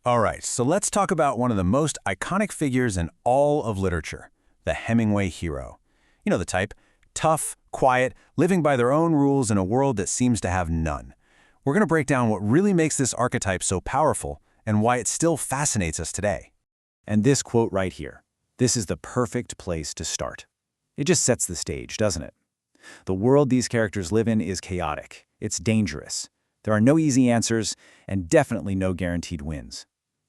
All right, so let's talk about one of the most iconic figures in all of literature, the Hemingway hero. You know the type, tough, quiet, living by their own rules in a world that seems to have none. We're going to break down what really makes this archetype so powerful and why it still fascinates us today. And this quote right here, this is the perfect place to start. It just sets the stage, doesn't it? The world these characters live in is chaotic. It's dangerous. There are no easy answers and definitely no guaranteed wins.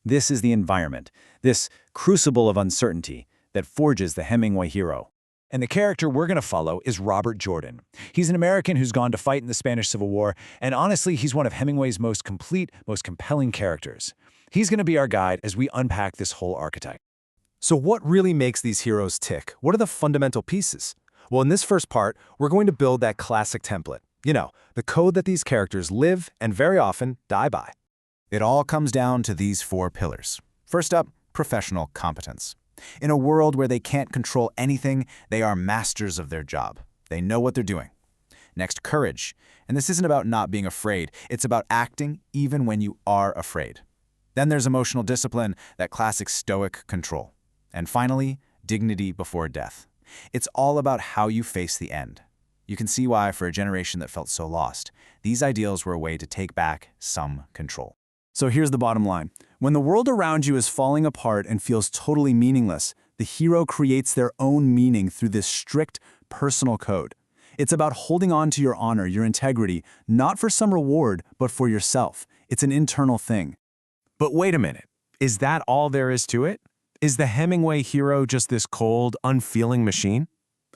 This is the environment, this crucible of uncertainty that forges the Hemingway hero. And the character we're going to follow is Robert Jordan. He's an American who's gone to fight in the Spanish Civil War, and honestly, he's one of Hemingway's most complete, most compelling characters. He's going to be our guide as we unpack this whole archetype. So what really makes these heroes tick? What are the fundamental pieces? Well, in this first part, we're going to build that classic template. You know, the code that these characters live and very often die by. It all comes down to these four pillars. First up, professional competence. In a world where they can't control anything, they are masters of their job. They know what they're doing. Next, courage. And this isn't about not being afraid. It's about acting even when you are afraid. Then there's emotional discipline, that classic stoic control. And finally, dignity before death. It's all about how you face the end. You can see why, for a generation that felt so lost, these ideals were a way to take back some control. So here's the bottom line. When the world around you is falling apart and feels totally meaningless, the hero creates their own meaning through this strict, personal code. It's about holding on to your honor, your integrity, not for some reward, but for yourself. It's an internal thing. But wait a minute, is that all there is to it? Is the Hemingway hero just this cold, unfeeling machine?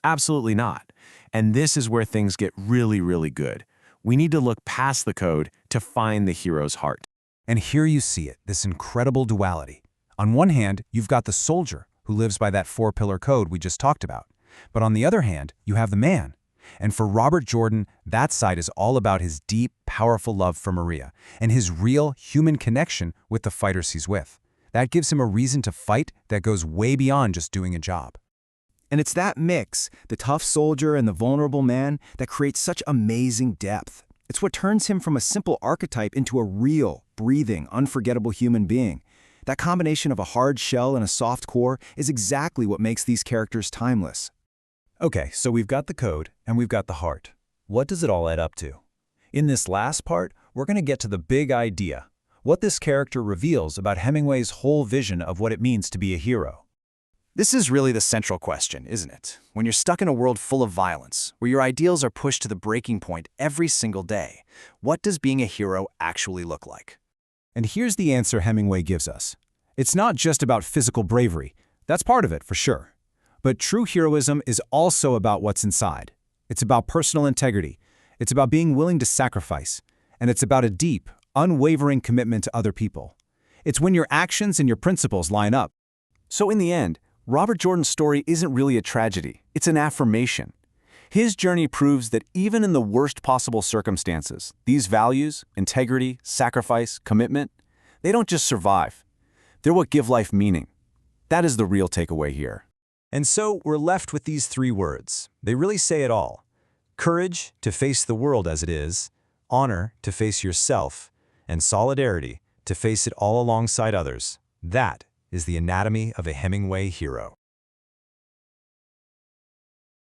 Absolutely not. And this is where things get really, really good. We need to look past the code to find the hero's heart. And here you see it, this incredible duality. On one hand, you've got the soldier who lives by that four-pillar code we just talked about. But on the other hand, you have the man. And for Robert Jordan, that side is all about his deep, powerful love for Maria and his real human connection with the fighters he's with. That gives him a reason to fight that goes way beyond just doing a job. And it's that mix, the tough soldier and the vulnerable man, that creates such amazing depth. It's what turns him from a simple archetype into a real, breathing, unforgettable human being. That combination of a hard shell and a soft core is exactly what makes these characters timeless. Okay, so we've got the code and we've got the heart. What does it all add up to? In this last part, we're going to get to the big idea, what this character reveals about Hemingway's whole vision of what it means to be a hero. This is really the central question, isn't it? When you're stuck in a world full of violence, where your ideals are pushed to the breaking point every single day, what does being a hero actually look like? And here's the answer Hemingway gives us. It's not just about physical bravery. That's part of it, for sure. But true heroism is also about what's inside. It's about personal integrity. It's about being willing to sacrifice. And it's about a deep, unwavering commitment to other people. It's when your actions and your principles line up. So in the end, Robert Jordan's story isn't really a tragedy. It's an affirmation. His journey proves that even in the worst possible circumstances, these values, integrity, sacrifice, commitment, they don't just survive. They're what give life meaning. That is the real takeaway here. And so we're left with these three words. They really say it all. Courage to face the world as it is, honor to face yourself, and solidarity to face it all alongside others. That is the anatomy of a Hemingway hero.